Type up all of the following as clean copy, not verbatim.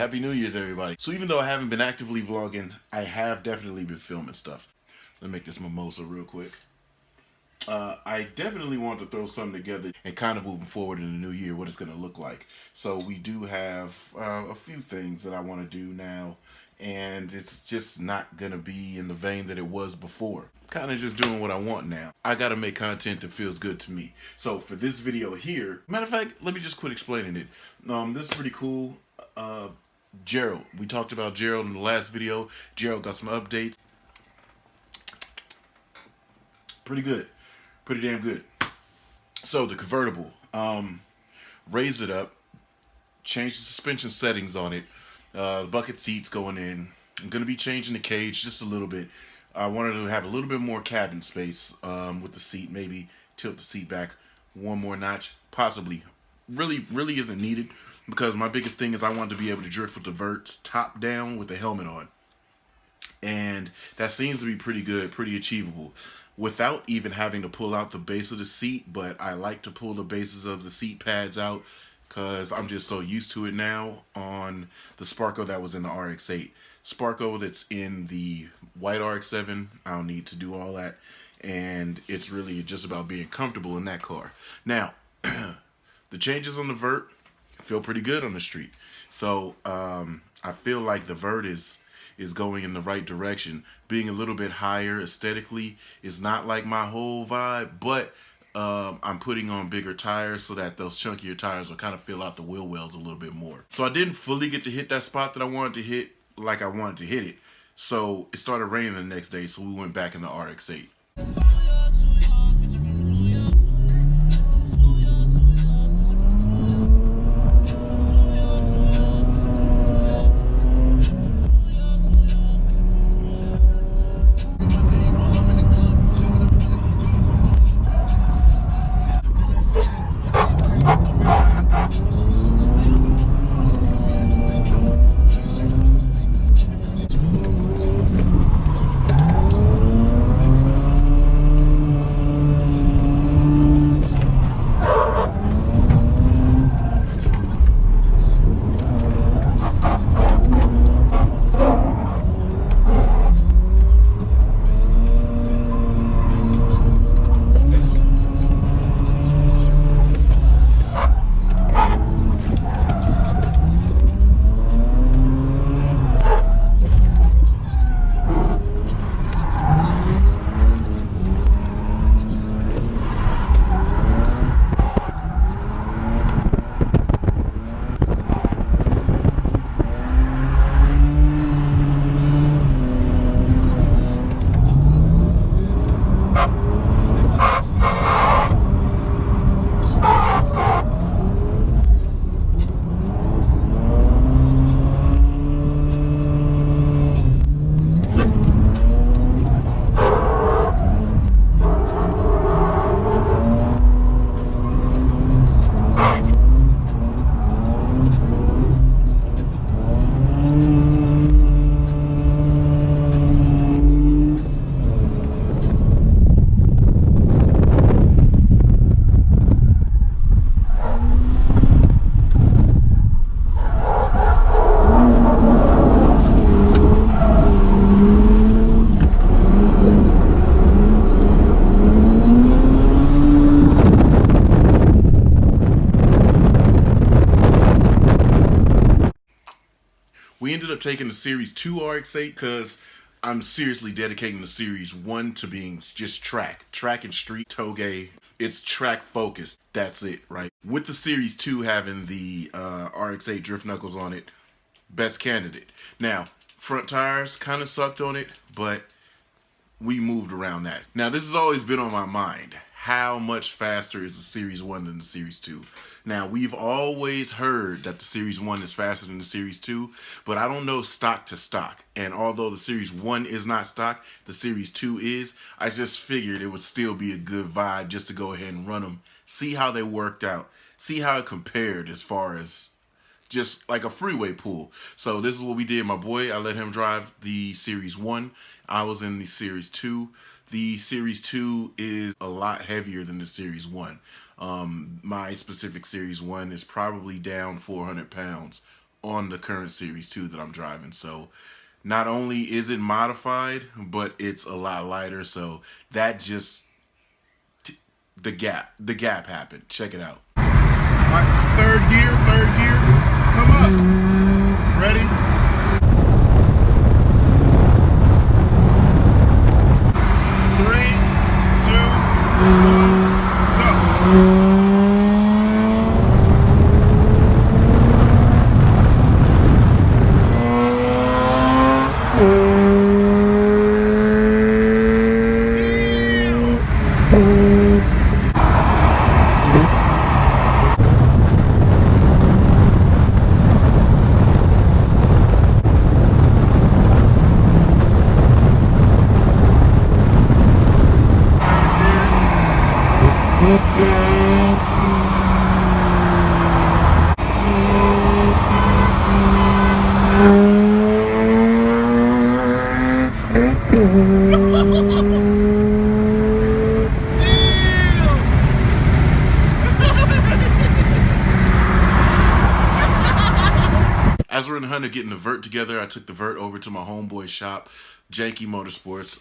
Happy New Year's, everybody. So even though I haven't been actively vlogging, I have definitely been filming stuff. Let me make this mimosa real quick. I definitely want to throw something together and kind of moving forward in the new year, what it's going to look like. So we do have a few things that I want to do now, and it's just not going to be in the vein that it was before. Kind of just doing what I want now. I got to make content that feels good to me. So for this video here, matter of fact, let me just quit explaining it. This is pretty cool. Gerald. We talked about Gerald in the last video. Gerald got some updates. Pretty good. Pretty damn good. So the convertible. Raise it up. Change the suspension settings on it. The bucket seats going in. I'm going to be changing the cage just a little bit. I wanted to have a little bit more cabin space with the seat. Maybe tilt the seat back one more notch. Possibly. Really isn't needed. Because my biggest thing is I wanted to be able to drift with the verts top down with the helmet on. And that seems to be pretty good, pretty achievable. Without even having to pull out the base of the seat, but I like to pull the bases of the seat pads out because I'm just so used to it now on the Sparko that was in the RX-8. Sparko that's in the white RX-7, I don't need to do all that. And it's really just about being comfortable in that car. Now, the changes on the vert feel pretty good on the street. So I feel like the vert is going in the right direction. Being a little bit higher aesthetically is not like my whole vibe, but I'm putting on bigger tires so that those chunkier tires will kind of fill out the wheel wells a little bit more. So I didn't fully get to hit that spot that I wanted to hit like I wanted to hit it. So it started raining the next day, so we went back in the RX-8. We ended up taking the Series 2 RX-8 because I'm seriously dedicating the Series 1 to being just track and street, toge. It's track focused. That's it, right? With the Series 2 having the RX-8 drift knuckles on it, best candidate. Now, front tires kind of sucked on it, but we moved around that. Now, this has always been on my mind. How much faster is the Series 1 than the Series 2? Now, we've always heard that the Series 1 is faster than the Series 2, but I don't know stock to stock. And although the Series 1 is not stock, the Series 2 is, I just figured it would still be a good vibe just to go ahead and run them, see how they worked out, see how it compared as far as just like a freeway pool. So this is what we did. My boy, I let him drive the Series 1. I was in the Series 2. The Series 2 is a lot heavier than the Series 1. My specific Series 1 is probably down 400 pounds on the current series too that I'm driving. So not only is it modified, but it's a lot lighter. So that just the gap happened. Check it out. All right, third gear, come up. Ready? 3, 2, 1, go. As we're in the Hunter getting the vert together, I took the vert over to my homeboy shop, Janky Motorsports.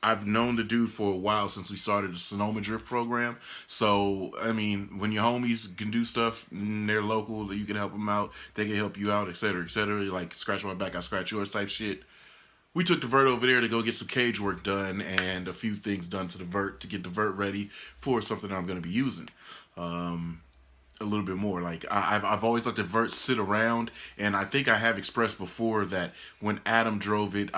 I've known the dude for a while, since we started the Sonoma Drift program. So, I mean, when your homies can do stuff, they're local, you can help them out, they can help you out, etc., etc. Like, scratch my back, I scratch yours type shit. We took the vert over there to go get some cage work done and a few things done to the vert to get the vert ready for something that I'm going to be using. A little bit more. Like, I've always let the vert sit around, and I think I have expressed before that when Adam drove it,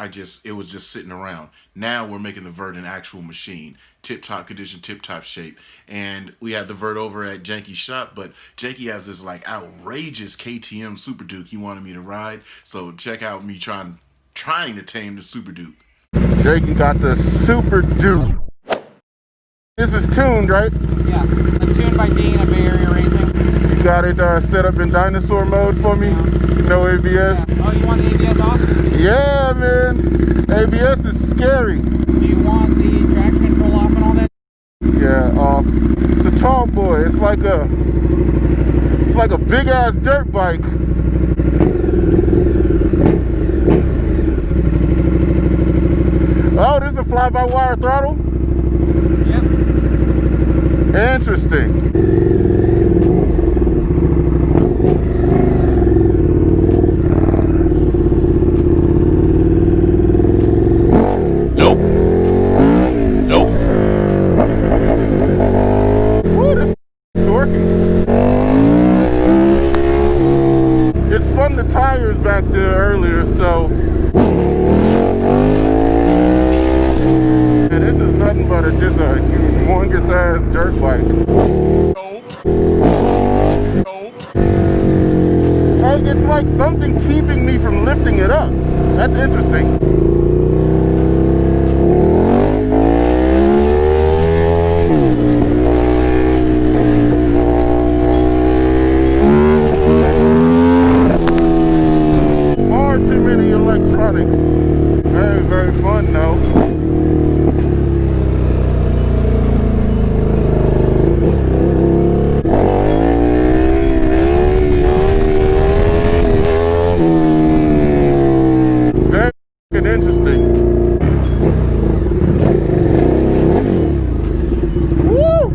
it was just sitting around. Now we're making the vert an actual machine, tip-top condition, tip-top shape. And we had the vert over at Janky's shop, but Janky has this like outrageous KTM Super Duke he wanted me to ride. So check out me trying to tame the Super Duke. Janky got the Super Duke. This is tuned, right? Yeah, I'm tuned by Dean at Bay Area Racing. You got it set up in dinosaur mode for me? Yeah. No ABS? Yeah. Oh, you want the ABS off? Yeah, man. ABS is scary. Do you want the traction control off and all that? Yeah, off. It's a tall boy. It's like a big ass dirt bike. Oh, this is a fly-by-wire throttle? Yep. Interesting. Nope. Nope. Woo, this is torquey. It spun the tires back there earlier, so yeah, this is nothing but just a humongous ass dirt bike. Nope. Nope. Hey, it's like something keeping me from lifting it up. That's interesting. Far too many electronics. Very, very fun though. Interesting. Woo!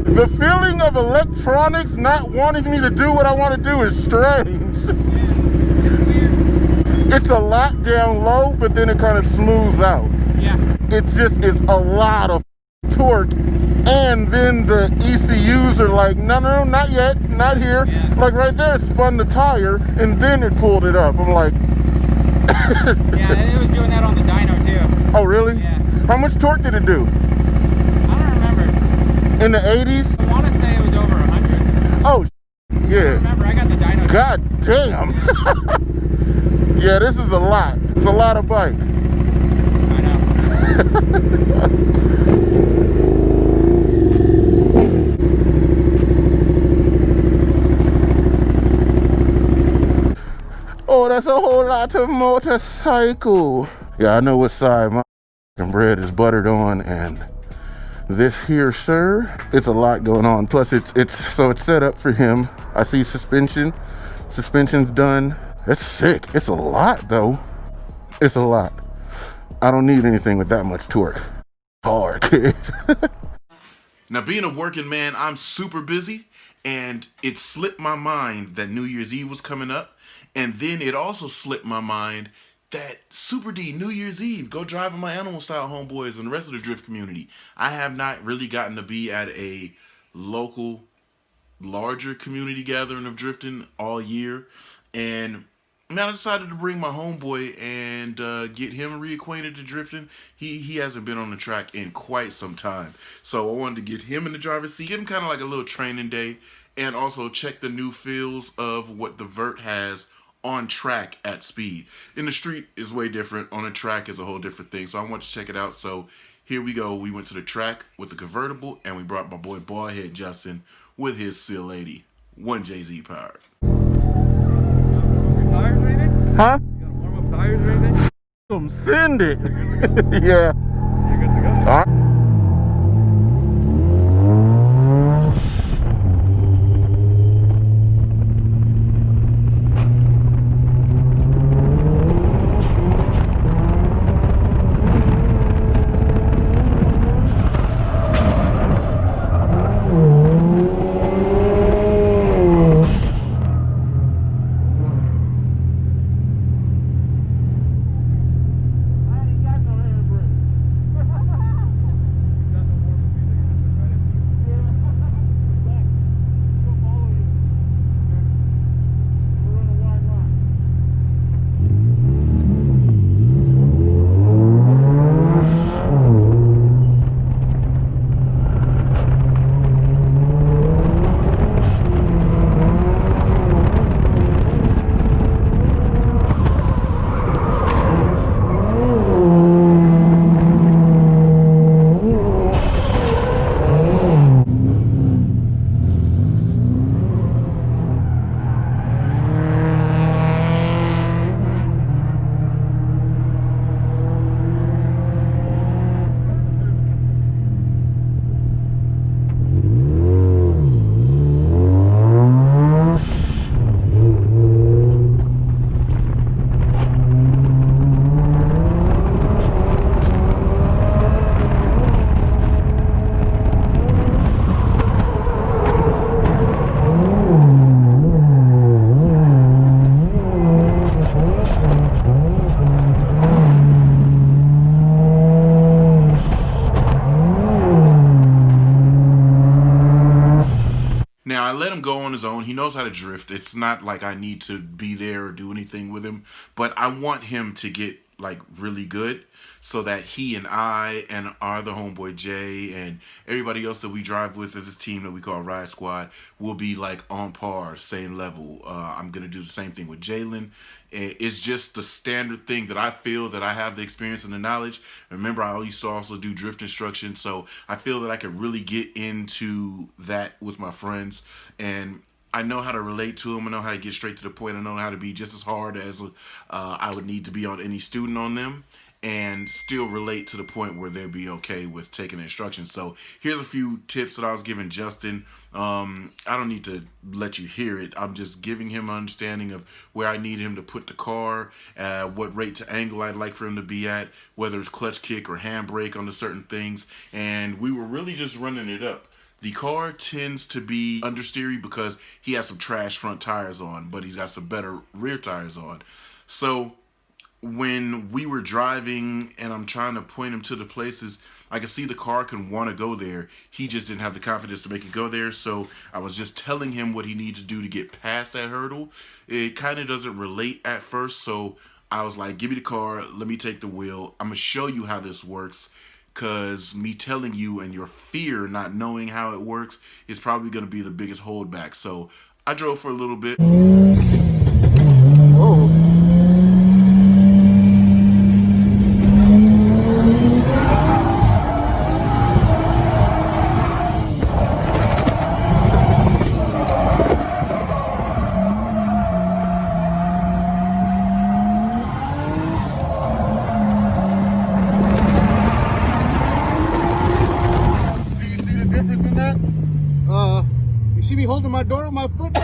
The feeling of electronics not wanting me to do what I want to do is strange. It's a lot down low, but then it kind of smooths out. Yeah. It just is a lot of torque, and then the ECUs are like, no, not yet, not here. Yeah. Like right there, it spun the tire, and then it pulled it up. I'm like, Yeah, it was doing that on the dyno too. oh really? Yeah. How much torque did it do? I don't remember. In the 80s? I want to say it was over 100. Oh, I yeah. remember, I got the dyno. God damn. Yeah, this is a lot. It's a lot of bike. I know. Oh, that's a whole lot of motorcycle. Yeah, I know what side my bread is buttered on, and this here, sir, it's a lot going on. Plus, it's set up for him I see suspension. Suspension's done. It's sick. It's a lot though. It's a lot. I don't need anything with that much torque. Hard, kid. Now, being a working man, I'm super busy, and it slipped my mind that New Year's Eve was coming up, and then it also slipped my mind that Super D, New Year's Eve, go drive with my Animal Style homeboys and the rest of the drift community. I have not really gotten to be at a local, larger community gathering of drifting all year, and man, I decided to bring my homeboy and get him reacquainted to drifting. He hasn't been on the track in quite some time. So I wanted to get him in the driver's seat, give him kind of like a little training day, and also check the new feels of what the Vert has on track at speed. In the street is way different. On the track is a whole different thing. So I wanted to check it out. So here we go. We went to the track with the convertible, and we brought my boy Ballhead Justin with his Seal 80. 1JZ powered. Tires or anything? Huh? You gotta warm up tires or anything? Send it. Yeah. You're good to go. All right. Now, I let him go on his own. He knows how to drift. It's not like I need to be there or do anything with him, but I want him to get like really good so that he and I and our other homeboy Jay and everybody else that we drive with as a team that we call Ride Squad will be like on par, same level. I'm going to do the same thing with Jalen. It's just the standard thing that I feel that I have the experience and the knowledge. Remember, I used to also do drift instruction, so I feel that I could really get into that with my friends, and I know how to relate to them. I know how to get straight to the point. I know how to be just as hard as I would need to be on any student on them, and still relate to the point where they'll be okay with taking instructions. So here's a few tips that I was giving Justin. I don't need to let you hear it. I'm just giving him an understanding of where I need him to put the car, what rate to angle I'd like for him to be at, whether it's clutch kick or handbrake on the certain things. And we were really just running it up. The car tends to be understeery because he has some trash front tires on, but he's got some better rear tires on. So when we were driving and I'm trying to point him to the places, I could see the car can want to go there. He just didn't have the confidence to make it go there. So I was just telling him what he needed to do to get past that hurdle. It kind of doesn't relate at first. So I was like, give me the car. Let me take the wheel. I'm going to show you how this works. Because me telling you and your fear not knowing how it works is probably going to be the biggest holdback. So I drove for a little bit. Whoa. see me holding my door with my foot?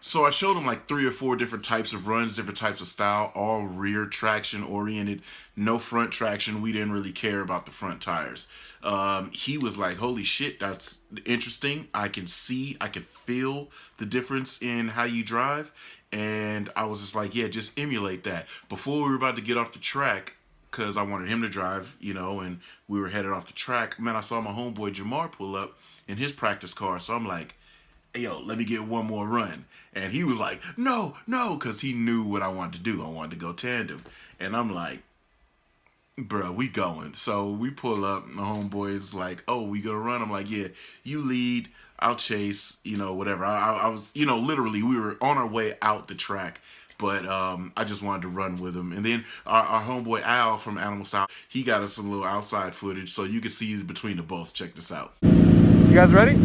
So I showed him like 3 or 4 different types of runs, different types of style, all rear traction oriented, no front traction. We didn't really care about the front tires. He was like, holy shit, that's interesting. I can see, I can feel the difference in how you drive. And I was just like, yeah, just emulate that. Before we were about to get off the track, because I wanted him to drive, you know, and we were headed off the track, man, I saw my homeboy Jamar pull up in his practice car. So I'm like, hey, yo, let me get one more run. And he was like, no, because he knew what I wanted to do. I wanted to go tandem. And I'm like, bro, we going. So we pull up, my homeboy's like, oh, we gonna run? I'm like, yeah, you lead, I'll chase, you know, whatever. I was, you know, literally, we were on our way out the track. But I just wanted to run with him. And then our homeboy Al from Animal Style, he got us some little outside footage. So you can see between the both. Check this out. You guys ready?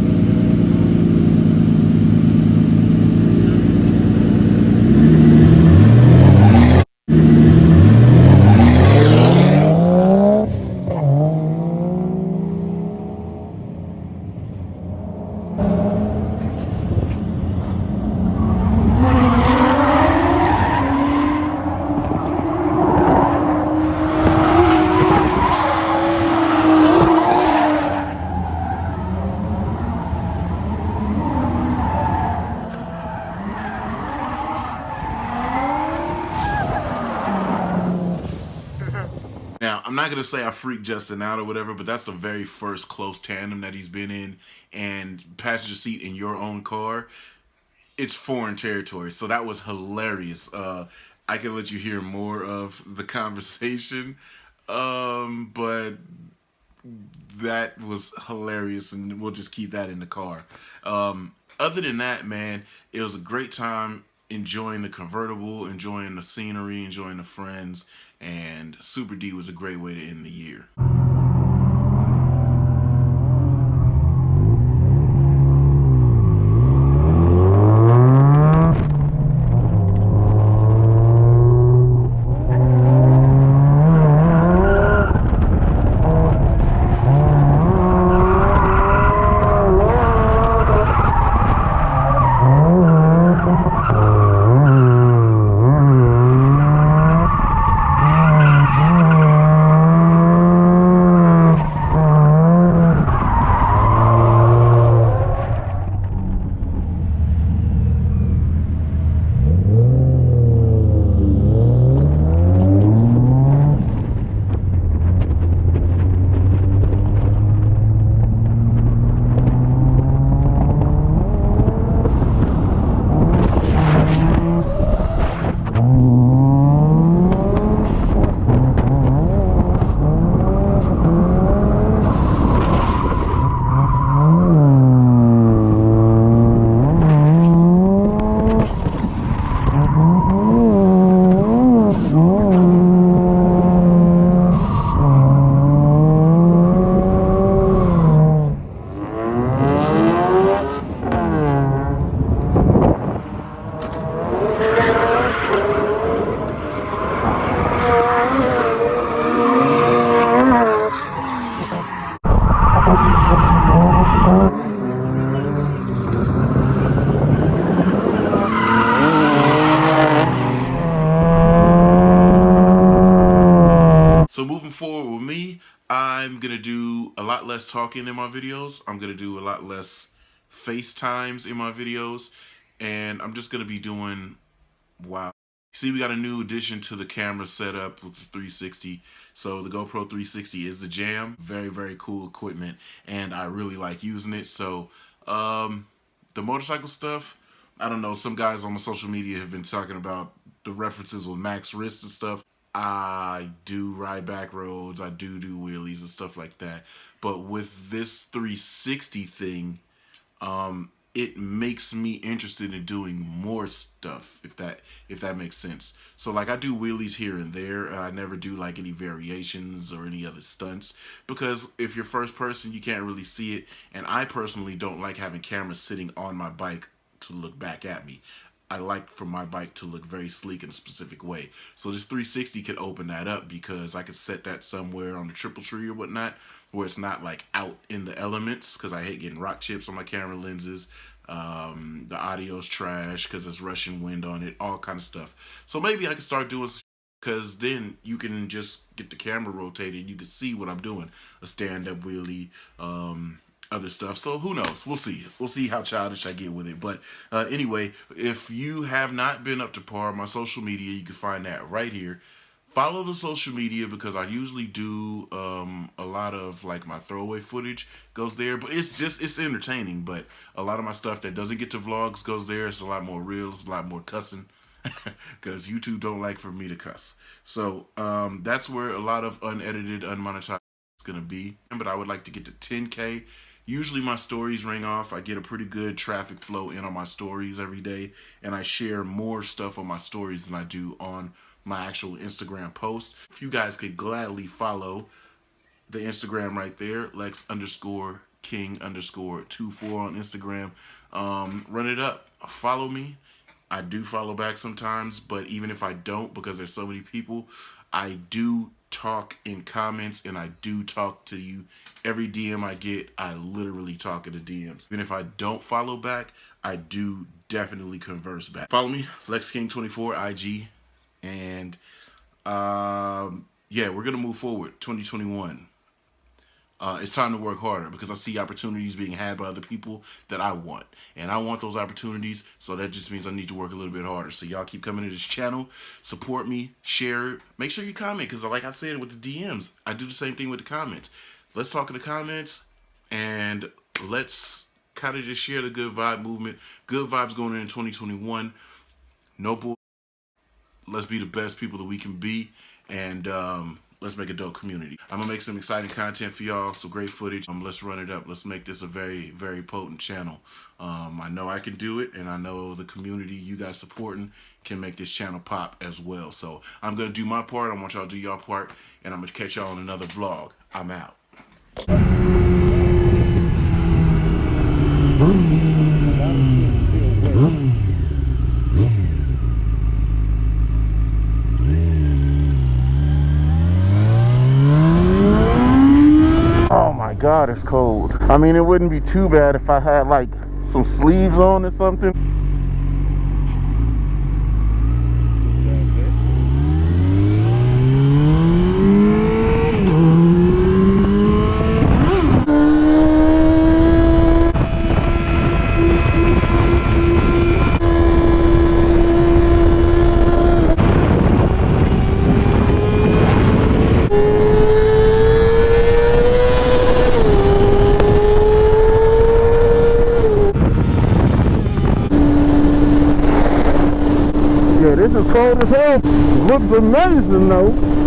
Now, I'm not going to say I freaked Justin out or whatever, but that's the very first close tandem that he's been in. And passenger seat in your own car, it's foreign territory. So that was hilarious. I can let you hear more of the conversation, but that was hilarious, and we'll just keep that in the car. Other than that, man, it was a great time enjoying the convertible, enjoying the scenery, enjoying the friends, and Super D was a great way to end the year. So moving forward with me, I'm going to do a lot less talking in my videos. I'm going to do a lot less FaceTimes in my videos. And I'm just going to be doing, wow. See, we got a new addition to the camera setup with the 360. So the GoPro 360 is the jam. Very, very cool equipment. And I really like using it. So the motorcycle stuff, I don't know. Some guys on my social media have been talking about the references with max wrist and stuff. I do ride back roads. I do wheelies and stuff like that. But with this 360 thing, it makes me interested in doing more stuff, if that makes sense. So like I do wheelies here and there. I never do like any variations or any other stunts, because if you're first person, you can't really see it. And I personally don't like having cameras sitting on my bike to look back at me. I like for my bike to look very sleek in a specific way. So this 360 could open that up because I could set that somewhere on the triple tree or whatnot, where it's not like out in the elements, because I hate getting rock chips on my camera lenses. The audio's trash because it's rushing wind on it, all kind of stuff. So maybe I could start doing, because then you can just get the camera rotated. You can see what I'm doing, a stand-up wheelie, other stuff. So who knows? We'll see. We'll see how childish I get with it. But anyway, if you have not been up to par, my social media, you can find that right here. Follow the social media because I usually do a lot of like my throwaway footage goes there, but it's entertaining. But a lot of my stuff that doesn't get to vlogs goes there. It's a lot more real. It's a lot more cussing because YouTube don't like for me to cuss. So that's where a lot of unedited, unmonetized is gonna be. But I would like to get to 10K. Usually my stories ring off. I get a pretty good traffic flow in on my stories every day, and I share more stuff on my stories than I do on my actual Instagram post. If you guys could gladly follow the Instagram right there, Lex_King_24 on Instagram. Run it up. Follow me. I do follow back sometimes, but even if I don't, because there's so many people, I do talk in comments and I do talk to you. Every DM I get, I literally talk in the DMs. Even if I don't follow back, I do definitely converse back. Follow me, LexKing24 IG. And yeah, we're gonna move forward. 2021. It's time to work harder because I see opportunities being had by other people that I want, and I want those opportunities. So that just means I need to work a little bit harder. So y'all keep coming to this channel, support me, share it. Make sure you comment, because like I said with the DMs, I do the same thing with the comments. Let's talk in the comments, and let's kind of just share the good vibe movement. Good vibes going in 2021. No bull. Let's be the best people that we can be, and let's make a dope community. I'm gonna make some exciting content for y'all, some great footage. Let's run it up. Let's make this a very, very potent channel. I know I can do it, and I know the community you guys supporting can make this channel pop as well. So I'm gonna do my part. I want y'all to do y'all part, and I'm gonna catch y'all in another vlog. I'm out. Oh my God, it's cold. I mean, it wouldn't be too bad if I had like some sleeves on or something. Yeah, this is cold as hell. Looks amazing though.